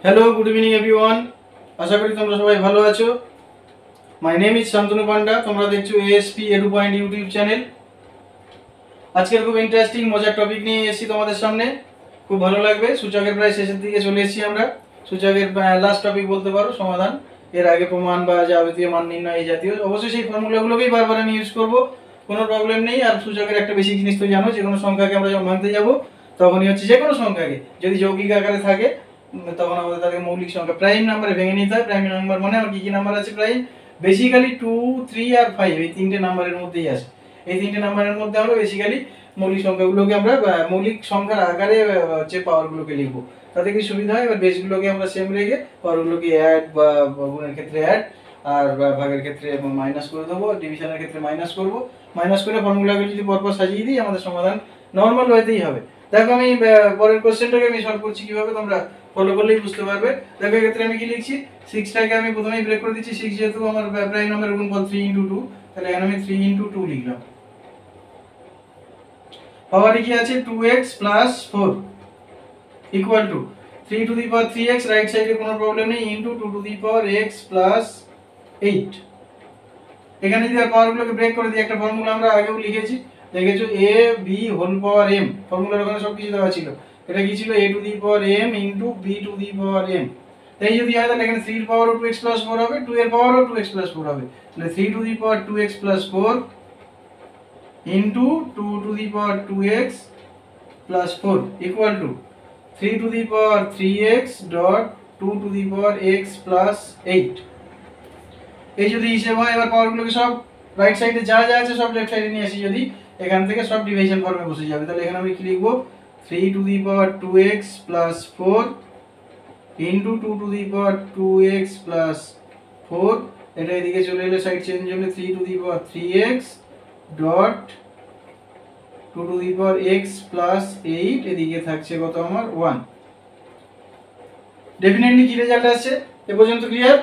Hello, good evening everyone. আশা করি তোমরা সবাই ভালো আছো। My name is Shantanu Panda. তোমরা দেখছো ASP edu point YouTube channel. আজকের খুব ইন্টারেস্টিং মজার টপিক নিয়ে এসেছি তোমাদের সামনে, খুব ভালো লাগবে। সূচকের প্রায় শেষের দিকে চলে এসেছি আমরা। সূচকের লাস্ট টপিক বলতে পারো, সমাধান। এর আগে প্রমাণ বা যাবতীয় মান নির্ণয় এই জাতীয়, অবশ্যই সেই ফর্মুলাগুলোকেই বারবার আমি ইউজ করবো, কোনো প্রবলেম নেই। আর সূচকের একটা বেশি জিনিস তো জানো, যে কোনো সংখ্যাকে আমরা যখন ভাঙতে যাবো তখনই হচ্ছে যে কোনো সংখ্যাকে যদি যৌগিক আকারে থাকে তখন আমাদের তাকে মৌলিক সংখ্যা প্রাইম নাম্বারে ভেঙে নিতে হয়। প্রাইম নাম্বার মানে আমার কি কি নাম্বার আছে প্রাইম? বেসিক্যালি 2, 3 আর 5, এই তিনটে নাম্বারের মধ্যেই আছে। এই তিনটে নাম্বারের মধ্যে আমরা বেসিক্যালি মৌলিক সংখ্যাগুলোকে আমরা মৌলিক সংখ্যার আকারে হচ্ছে পাওয়ারগুলোকে লিখবো। তাতে কি সুবিধা হয়, এবার বেসগুলোকে আমরা সেম রেখে পাওয়ারগুলোকে অ্যাড বা গুণের ক্ষেত্রে অ্যাড আর ভাগের ক্ষেত্রে মাইনাস করে দেবো, ডিভিশনের ক্ষেত্রে মাইনাস করবো। মাইনাস করে ফর্মুলাগুলো যদি পরপর সাজিয়ে দিই আমাদের সমাধান নর্মাল ওয়েতেই হবে। দেখো আমি পরের কোশ্চেনটাকে আমি সলভ করছি কিভাবে, তোমরা ফলো করলেই বুঝতে পারবে। দেখো এক্ষেত্রে আমি কি লিখছি, 6টাকে আমি প্রথমেই ব্রেক করে দিচ্ছি। 6 যেহেতু আমার প্রাইম নাম্বারের গুণফল 3 × 2, তাহলে এখানে আমি 3 × 2 লিখলাম। পাওয়ারে কি আছে 2x + 4 equal two 3 two the power 3x, right সাইডে কোনো প্রবলেম নেই, into 2 to the power x + 8। এখানে যদি পাওয়ারগুলোকে ব্রেক করে দিই, একটা ফর্মুলা আমরা আগেও লিখেছি, দেখেছো a b whole power m। ফর্মুলার ওখানে সব কিছু দেওয়া ছিল। এটা কি ছিল? a to the power m into b to the power m। তাই যদি হয় তাহলে এখানে 3 এর পাওয়ারও 2x + 4 হবে, 2 এর পাওয়ারও 2x + 4 হবে। তাহলে 3 two the power 2x + 4 into 2 to the power 2x + 4 equal two 3 two the power 3x dot 2 to the power x + 8। এই যদি হিসেব হয়, এবার পাওয়ারগুলোকে সব রাইট সাইডে যা যা আছে সব লেফট সাইডে নিয়ে আসি, যদি এখান থেকে সব ডিভিশন ফর্মে বসে যাবে। তাহলে এখানে আমি কি লিখবো? 3 two the power 2x + 4 into 2 to the power 2x + 4। এটা এদিকে চলে এলে সাইড চেঞ্জ হলে 3 two the power 3x dot 2 to the power x + 8, এদিকে থাকছে কত আমার 1। ডেফিনেটলি কি রেজাল্ট আসছে এ পর্যন্ত ক্লিয়ার?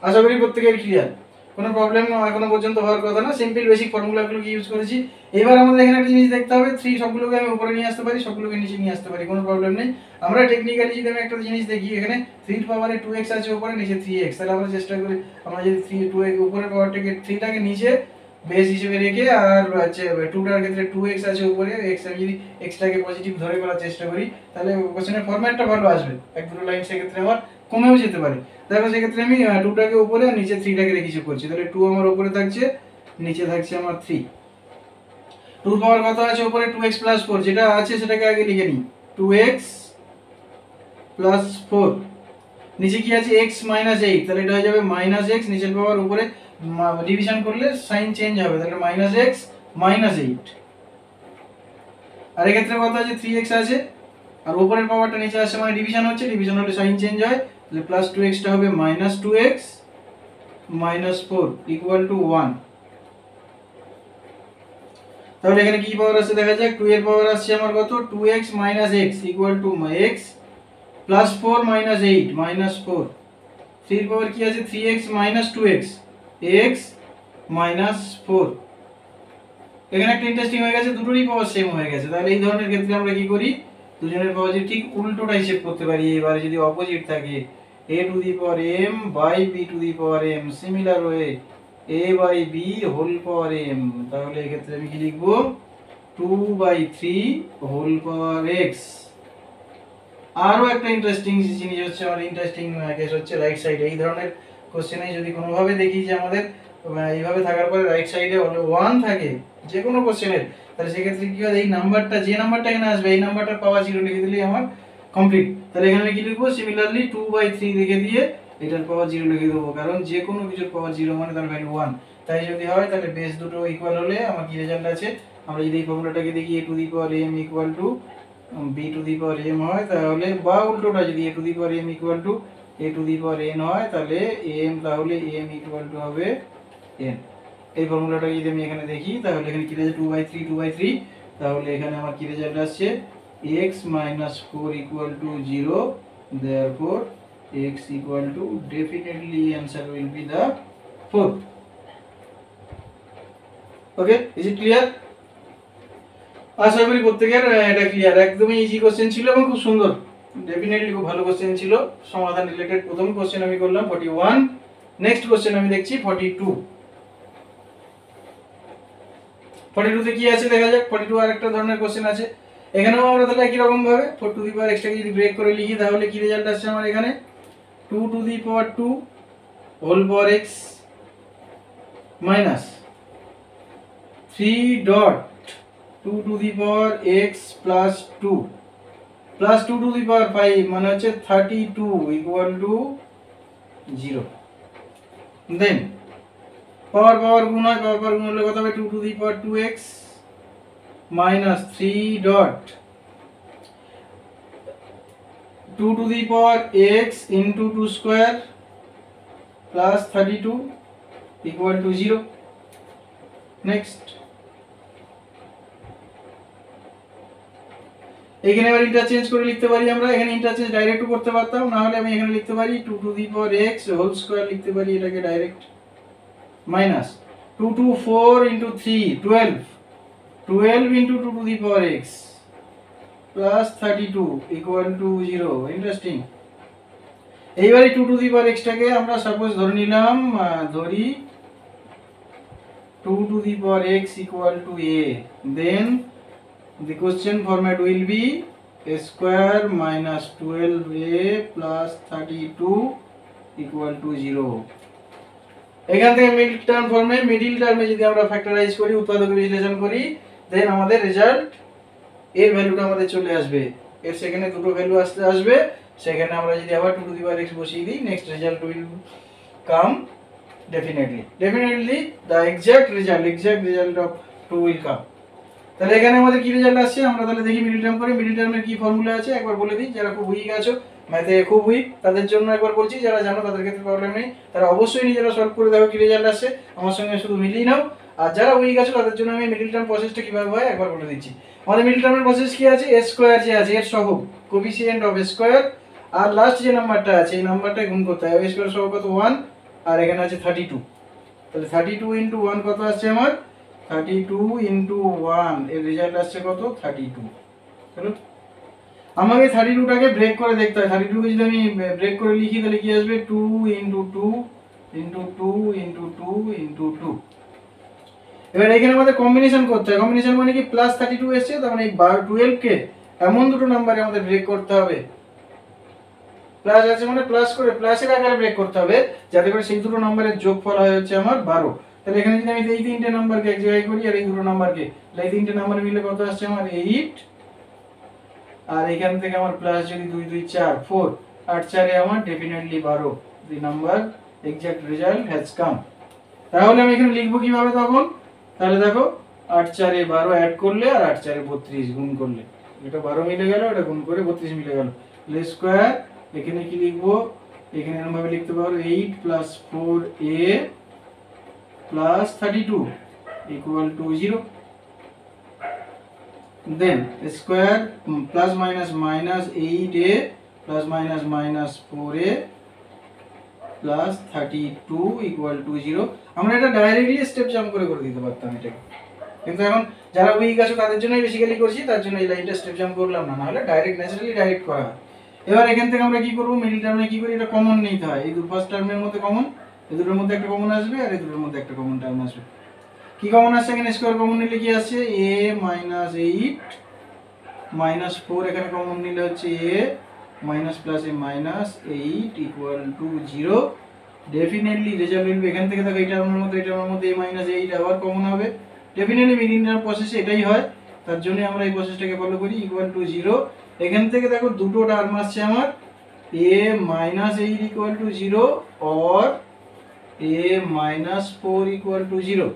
আশা করি প্রত্যেকের ক্লিয়ার, কোনো প্রবলেম এখনো পর্যন্ত হওয়ার কথা না। সিম্পল বেসিক ফর্মুলাগুলোকে ইউজ করেছি। এবার আমাদের এখানে একটা জিনিস দেখতে হবে, 3 সবগুলোকে আমি উপরে নিয়ে আসতে পারি, সবগুলোকে নিচে নিয়ে আসতে পারি, কোনো প্রবলেম নেই। আমরা টেকনিক্যালি যদি আমি একটা জিনিস দেখি, এখানে 3 পাওয়ারে 2x আছে উপরে, নিচে 3x, তাহলে আমরা চেষ্টা করি আমরা যদি 2x উপরের পাওয়ারটাকে 3টাকে নিচে বেস হিসেবে রেখে, আর হচ্ছে 2টার ক্ষেত্রে 2x আছে উপরে, x আমি যদি xটাকে পজিটিভ ধরে করার চেষ্টা করি, তাহলে কোশ্চেনের ফরম্যাটটা ভালো আসবে। এক দুটো লাইন সেক্ষেত্রে আমার কমেও যেতে পারে। দেখো সেক্ষেত্রে আমি 2টাকে উপরে আর নিচে 3টাকে রেখে হিসেব করছি। তাহলে 2 আমার উপরে থাকছে, নিচে থাকছে আমার 3। 2 পাওয়ার কত আছে উপরে? 2x + 4, যেটা আছে সেটাকে আগে লিখে নিই, 2x + 4। নিচে কি আছে? x - 8, তাহলে এটা হয়ে যাবে -x। নিচের পাওয়ার উপরে ডিভিশন করলে সাইন চেঞ্জ হবে, তাহলে -x - 8। আর এই ক্ষেত্রে কত আছে? 3x আছে, আর উপরের পাওয়ারটা নিচে আসছে মানে ডিভিশন হচ্ছে, ডিভিশন হলে সাইন চেঞ্জ হয়, তাহলে +2x টা হবে -2x - 4 ইকুয়াল টু 1। তাহলে এখানে কি পাওয়ার আছে দেখা যাক। 2 এর পাওয়ার আসছে আমার কত? 2x - x equal two x + 4 - 8 -4। 3 এর পাওয়ার কি আছে? 3x - 2x x -4। এখানে একটা ইন্টারেস্টিং হয়ে গেছে, দুটোরই পাওয়ার সেম হয়ে গেছে। তাহলে এই ধরনের ক্ষেত্রে আমরা কি করি? দুজনের পাওয়ার যদি ঠিক উল্টোটা হিসেব করতে পারি, এবারে যদি অপোজিট থাকে, a to the power m by b to the power m, similar হয়ে a by b whole power m, তাহলে এই ক্ষেত্রে আমি কি লিখবো? 2/3 হোল পাওয়ার x। আরো একটা ইন্টারেস্টিং জিনিস হচ্ছে, আমার ইন্টারেস্টিং কেস হচ্ছে রাইট সাইডে। এই ধরনের কোশ্চেনে যদি কোনোভাবে দেখি যে আমাদের এইভাবে থাকার পরে রাইট সাইডে 1 থাকে যে কোনো কোশ্চেনের, তাহলে সেক্ষেত্রে কি হয়? এই নাম্বারটা, যে নাম্বারটা এখানে আসবে, এই নাম্বারটার পাওয়ার 0 লিখে দিলেই আমার কমপ্লিট। তাহলে এখানে আমি কি লিখবো? সিমিলারলি 2/3 লিখে দিয়ে এটার পাওয়ার 0 লিখে দেবো, কারণ যে কোনো কিছুর পাওয়ার 0 মানে তার ভ্যালু 1। তাই যদি হয় তাহলে বেস দুটো ইকুয়াল হলে আমার কি রেজাল্ট আছে? আমরা যদি এই ফর্মুলাটাকে দেখি, a to the power m equal to b to the power m হয়, তাহলে বা উল্টোটা যদি a to the power m equal to a to the power n হয়, তাহলে m, তাহলে m ইকুয়াল টু হবে n। এই ফর্মুলাটা যদি আমি এখানে দেখি, তাহলে এখানে কি রেজাল্ট? 2/3, তাহলে এখানে আমার কি রেজাল্ট আসছে? x - 4 equal to 0, therefore x equal to, definitely answer will be the 4. Okay, is it clear? আশা করি প্রত্যেকের এটা ক্লিয়ার। একদমই ইজি কোশ্চেন ছিল এবং খুব সুন্দর, ডেফিনেটলি খুব ভালো কোশ্চেন ছিল, সমাধান রিলেটেড প্রথম কোশ্চেন আমি করলাম 41। নেক্সট কোশ্চেন আমি দেখছি 42। 42 তে কি আছে দেখা যাক। 42 আরেকটা ধরনের কোশ্চেন আছে। এখানেও আমরা তাহলে একই রকম ভাবে 4 টু দি পাওয়ার x টাকে যদি ব্রেক করে লিখি তাহলে কি রেজাল্ট আসছে আমার এখানে 2 to the power 2 whole power x minus 3 dot 2 to the power x plus 2 plus 2 to the power 5 মানে হচ্ছে 32 ইকুয়াল টু 0। দেন পাওয়ার পাওয়ার গুণ হয়, পাওয়ার পাওয়ার গুণ হলে কত হবে 2 to the power 2x minus 3 dot 2 to the power x into 2 square plus 32 equal to 0। Next এখানে আবার ইন্টারচেঞ্জ করে লিখতে পারি আমরা। এখানে ইন্টারচেঞ্জ ডাইরেক্টও করতে পারতাম, না হলে আমি এখানে লিখতে পারি 2 to the power x whole square লিখতে পারি এটাকে direct minus 2 to 4 into 3 12 into 2 to the power x plus 32 equal to 0। Interesting. এইবারে 2 টু দি পাওয়ার x টাকে আমরা সাপোজ ধরে নিলাম, ধরি 2 to the power x equal to a, then the question format will be a square minus 12a plus 32 equal to 0। এখান থেকে middle term ফর্মে middle টার্মে যদি আমরা ফ্যাক্টরাইজ করি, উৎপাদক বিশ্লেষণ করি, দেন আমাদের রেজাল্ট এর ভ্যালুটা আমাদের চলে আসবে। এর সেখানে দুটো ভ্যালু আসবে, সেখানে আমরা যদি আবার 2 to the power x বসিয়ে দিই, next result will come definitely the exact result of 2 will come। তাহলে এখানে আমাদের কি রেজাল্ট আসছে আমরা তাহলে দেখি মিডল টার্ম করে। মিডল টার্মের কি ফর্মুলা আছে একবার বলে দিই, যারা খুব উইক আছো ম্যাথে খুব উইক তাদের জন্য একবার বলছি, যারা জানো তাদের ক্ষেত্রে প্রবলেম নেই, তারা অবশ্যই নিজেরা সলভ করে দেখো কি রেজাল্ট আসছে, আমার সঙ্গে শুধু মিলিয়ে নাও। আর যারা উইক আছো তাদের জন্য আমি মিডল টার্ম প্রসেসটা কিভাবে হয় একবার বলে দিচ্ছি। আমাদের মিডল টার্মের প্রসেস কি আছে, এ স্কয়ার যে আছে এর সহগ কোফিসিয়েন্ট অফ স্কয়ার আর লাস্ট যে নাম্বারটা আছে এই নাম্বারটা গুণ করতে হবে। এ স্কয়ার সহগ কত 1 আর এখানে আছে 32, তাহলে 32 ইনটু 1 কত আসছে আমার 32 ইনটু 1 এর রেজাল্ট আসছে কত 32। চলো আমাকে 32 টাকে ব্রেক করে দেখতে হয়। 32 কে যদি আমি ব্রেক করে লিখি তাহলে কি আসবে 2 ইনটু 2 ইনটু 2 ইনটু 2 ইনটু 2। এবার এখানে আমাদের কম্বিনেশন করতে হয়। কম্বিনেশন মানে কি প্লাস 32 এসেছে, তার মানে এই 12 কে এমন দুটো নম্বরে আমাদের ব্রেক করতে হবে, প্লাস আছে মানে প্লাস করে প্লাসের আকারে ব্রেক করতে হবে, যাতে করে সেই দুটো নম্বরের যোগফল হয় হচ্ছে আমার 12। তাহলে এখানে যদি আমি এই তিনটে নাম্বারকে এক জায়গায় করি আর এই দুটো নাম্বারকে, তাহলে এই তিনটে নাম্বার মিলে কত আসছে আমার 8, আর এখান থেকে আমার প্লাস যদি 2 2 4 4 8 4 এ আমার definitely 12। The number exact result has come. তাহলে আমি এখানে লিখবো কিভাবে তখন, তাহলে দেখো 8 4 এ 12 অ্যাড করলে আর 8 4 এ 32 গুণ করলে, এটা 12 মিলে গেল, এটা গুণ করে 32 মিলে গেল, তাহলে স্কয়ার এখানে কি লিখবো, এখানে এরকম ভাবে লিখতে পারো 8 plus 4a plus 32 equal to 0। Then square plus minus minus 8a plus minus minus 4a plus 32 equal to 0। আমরা এটা ডাইরেক্টলি স্টেপ জাম্প করে দিতে পারতাম এটাকে, কিন্তু এখন যারা উইক আছে তাদের জন্যই বেসিক্যালি করছি, তার জন্য এই লাইনটা স্টেপ জাম্প করলাম না, নাহলে ডাইরেক্ট ন্যাচারালি ডাইরেক্ট করা হয়। এবার এখান থেকে আমরা কি করব, মিডল টার্মে কি করি, এটা কমন নিতে হয়। এই ফার্স্ট টার্মের মধ্যে কমন, এই দুটোর মধ্যে একটা কমন আসবে আর এই দুটোর মধ্যে একটা কমন টার্ম আসবে। কি কমন আসছে এখানে, স্কয়ার কমন নিলে কি আসছে a মাইনাস 8 মাইনাস 4, এখানে কমন নিলে হচ্ছে a minus plus a minus 8 equal to 0। Definitely result will be, এখান থেকে দেখো এই টার্মের মধ্যে a মাইনাস 8 আবার কমন হবে। ডেফিনেটলি মিডল টার্ম প্রসেসে এটাই হয়, তার জন্য আমরা এই প্রসেসটাকে ফলো করি ইকুয়াল টু 0। এখান থেকে দেখো দুটো টার্ম আসছে আমার a minus 8 equal to 0 or a minus 4 equal to 0।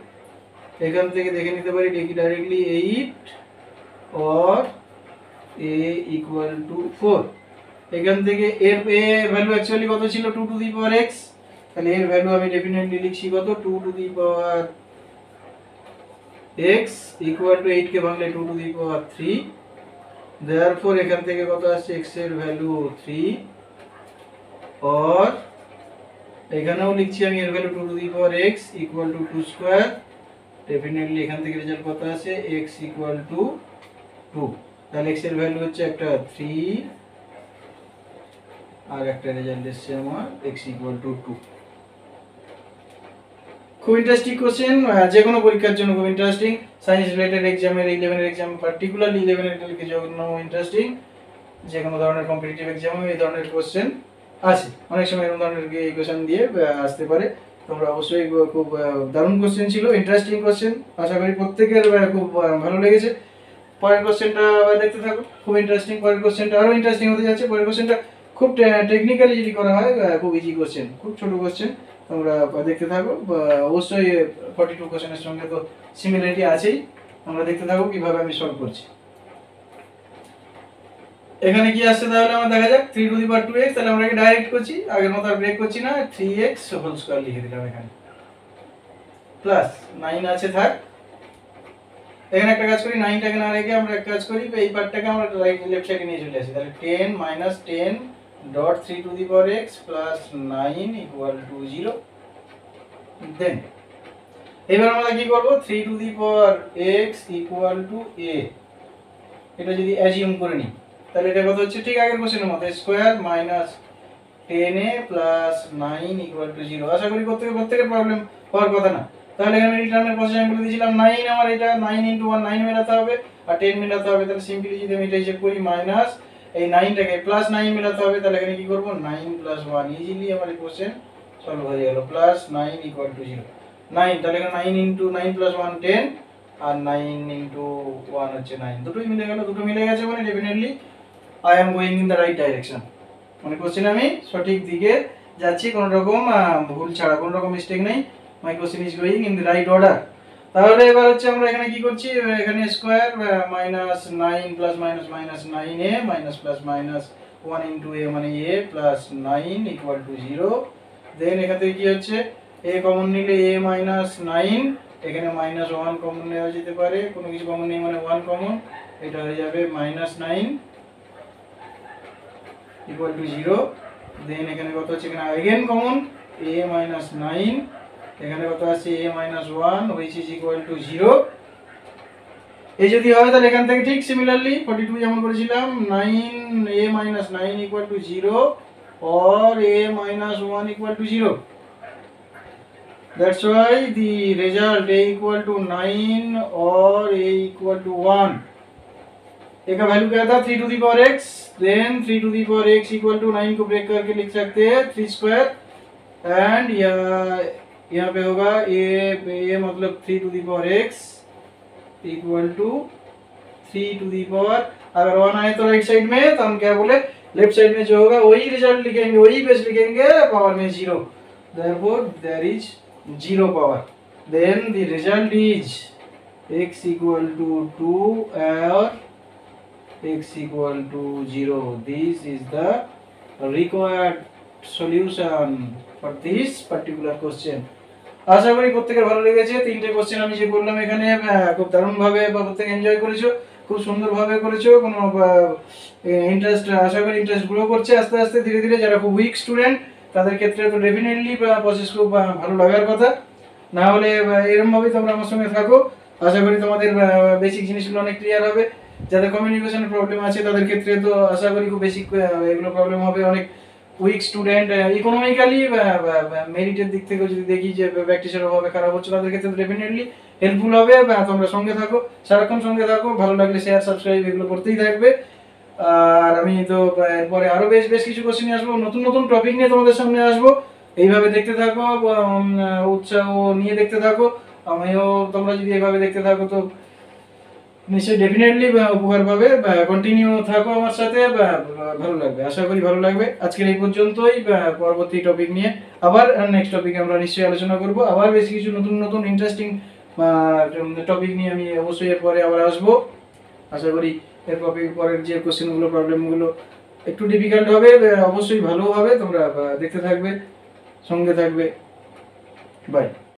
এখান থেকে দেখে নিতে পারি দেখি directly 8 or a equal to 4। এখান থেকে এর ভ্যালু অ্যাকচুয়ালি কত ছিল 2 to the power x, তাহলে এর ভ্যালু আমি ডেফিনেটলি লিখছি কত 2 to the power x equal to 8 কে ভাঙলে 2 to the power 3। therefore এখান থেকে কত আসছে x এর ভ্যালু 3 or এখানেও লিখছি আমি এর value 2 to the power x equal to 2 square. Definitely এখান থেকে রেজাল্ট কত আসে x equal to 2, তাহলে x এর ভ্যালু হচ্ছে একটা 3 আর একটা রেজাল্ট এসছে আমার x ইকুয়াল টু 2। খুব ইন্টারেস্টিং কোশ্চেন, যে কোনো পরীক্ষার জন্য খুব ইন্টারেস্টিং। সায়েন্স রিলেটেড এক্সামের 11 এর এক্সাম, পার্টিকুলারলি 11 এর জন্য ইন্টারেস্টিং। যে কোনো ধরনের কম্পিটিটিভ এক্সামে এই ধরনের কোশ্চেন আছে, অনেক সময় এরকম ধরনের কোশ্চেন দিয়ে আসতে পারে। তোমরা অবশ্যই খুব দারুণ কোশ্চেন ছিল, ইন্টারেস্টিং কোশ্চেন, আশা করি প্রত্যেকের খুব ভালো লেগেছে। পরের কোশ্চেনটা দেখতে থাকো, খুব ইন্টারেস্টিং। পরের কোশ্চেনটা আরও ইন্টারেস্টিং হতে যাচ্ছে। পরের কোশ্চেনটা খুব টেকনিক্যালি যদি করা হয় খুব ইজি কোশ্চেন, খুব ছোট কোশ্চেন, তোমরা দেখতে থাকো। অবশ্যই 42 কোশ্চেনের সঙ্গে তো সিমিলারিটি আছেই, তোমরা দেখতে থাকো কিভাবে আমি সলভ করছি। এখানে কি আসছে তাহলে আমার দেখা যাক 3 টু দি পাওয়ার 2x, তাহলে আমরা কি ডাইরেক্ট করছি, আগের মতো আর ব্রেক করছি না, 3x হোল স্কয়ার লিখে দিলাম এখানে, প্লাস 9 আছে থাক। এখানে একটা কাজ করি, 9টাকে না রেখে আমরা একটা কাজ করি, এই পার্টটাকে আমরা লেফট সাইডে নিয়ে চলে আসি। তাহলে 10 minus 10 dot 3 two the power x plus 9 equal to 0। দেন এবার আমরা কি করব, 3 two the power x equal two a, এটা যদি অ্যাজিউম করে নিই তাহলে এটা কত হচ্ছে, ঠিক আগের কোশ্চেনের মতো, square minus 10a plus 9 equal to 0। আশা করি প্রত্যেকের প্রবলেম হওয়ার কথা না। তাহলে এখানে রিটার্নের প্রসেস আমি বলে দিয়েছিলাম 9, আমার এটা 9 ইনটু 1 9 মেলাতে হবে আর 10 মেলাতে হবে। তাহলে সিম্পলি যদি আমি এটা হিসাব করি, মাইনাস এই 9টাকে প্লাস 9 মেলাতে হবে, তাহলে এখানে কি করব, 9 প্লাস 1, ইজিলি আমার এই কোশ্চেন সলভ হয়ে গেল। প্লাস 9 ইকুয়াল টু 0, 9, তাহলে এখানে 9 ইনটু 9 প্লাস 1 10 আর 9 ইনটু 1 হচ্ছে 9, দুটোই মিলে গেল। দুটো মিলে গেছে মানে definitely I am going in the right direction, মানে কোশ্চেন আমি সঠিক দিকে যাচ্ছি, কোনো রকম ভুল ছাড়া, কোনো রকম মিস্টেক নেই। মাই question is going in the right order. তাহলে এবার হচ্ছে আমরা এখানে কি করছি, এখানে square minus 9 plus minus minus 9a minus plus minus 1 into a মানে a প্লাস 9 ইকুয়াল টু 0। দেন এখান থেকে কি হচ্ছে, a কমন নিলে a মাইনাস 9, এখানে মাইনাস 1 কমন নেওয়া যেতে পারে, কোনো কিছু কমন নেই মানে 1 কমন, এটা হয়ে যাবে মাইনাস 9 ইকুয়াল টু 0। দেন এখানে কত হচ্ছে, এখানে আইগেন কমন a মাইনাস 9, এখানে কত আছে a minus 1 which is equal to 0। এই যদি হয় তাহলে এখান থেকে ঠিক সিমিলারলি 42 যেমন করেছিলাম, 9 a minus 9 equal to 0 or a minus 1 equal to 0। That's why the result a equal to 9 or a equal to 1। इसका वैल्यू क्या था, 3 to the power x, then 3 to the power x equal to 9 को break करके लिख सकते हैं 3 square, and यहाँ पे होगा a मतलब 3 to the power x equal to 3 to the power, अगर 1 आए तो राइट साइड में, तो हम क्या बोले, लेफ्ट साइड में जो होगा वही रिजल्ट लिखेंगे, वही बेस लिखेंगे, पावर में 0, therefore there is 0 power। then the result is x equal to 2 or x equal to 0। this is the required solution for this particular question। আশা করি প্রত্যেকের ভালো লেগেছে। তিনটে কোশ্চেন আমি যে বললাম এখানে খুব দারুণ ভাবে প্রত্যেকে এনজয় করেছো, খুব সুন্দর ভাবে করেছো, কোনো ইন্টারেস্ট, আশা করি ইন্টারেস্ট গ্রো করছে আস্তে আস্তে ধীরে ধীরে। যারা খুব উইক স্টুডেন্ট তাদের ক্ষেত্রে তো ডেফিনেটলি প্রসেস খুব ভালো লাগার কথা, না হলে এরকম ভাবেই তোমরা আমার সঙ্গে থাকো। আশা করি তোমাদের বেসিক জিনিসগুলো অনেক ক্লিয়ার হবে। যাদের কমিউনিকেশনের প্রবলেম আছে তাদের ক্ষেত্রে তো আশা করি খুব বেসিক এগুলো প্রবলেম হবে। অনেক উইক স্টুডেন্ট, ইকোনমিক্যালি মেরিটের দিক থেকে যদি দেখি যে প্র্যাকটিসের অভাবে খারাপ হচ্ছে, তাদের ক্ষেত্রে ডেফিনেটলি হেল্পফুল হবে। তোমরা সঙ্গে থাকো, সারাক্ষণ সঙ্গে থাকো, ভালো লাগলে শেয়ার সাবস্ক্রাইব এগুলো করতেই থাকবে। আর আমি তো এরপরে আরো বেশ কিছু কোশ্চেন নিয়ে আসবো, নতুন নতুন টপিক নিয়ে তোমাদের সামনে আসবো। এইভাবে দেখতে থাকো, উৎসাহ নিয়ে দেখতে থাকো। আমিও, তোমরা যদি এইভাবে দেখতে থাকো তো নিশ্চয়ই ডেফিনেটলি উপকার পাবে। কন্টিনিউ থাকো আমার সাথে, ভালো লাগবে, আশা করি ভালো লাগবে। আজকের এই পর্যন্তই, পরবর্তী টপিক নিয়ে আবার নেক্সট টপিকে আমরা নিশ্চয়ই আলোচনা করব। আবার বেশ কিছু নতুন নতুন ইন্টারেস্টিং টপিক নিয়ে আমি অবশ্যই এরপরে আবার আসবো। আশা করি এর পরের যে কোশ্চেনগুলো, প্রবলেমগুলো একটু ডিফিকাল্ট হবে, অবশ্যই ভালো হবে। তোমরা দেখতে থাকবে, সঙ্গে থাকবে। বাই।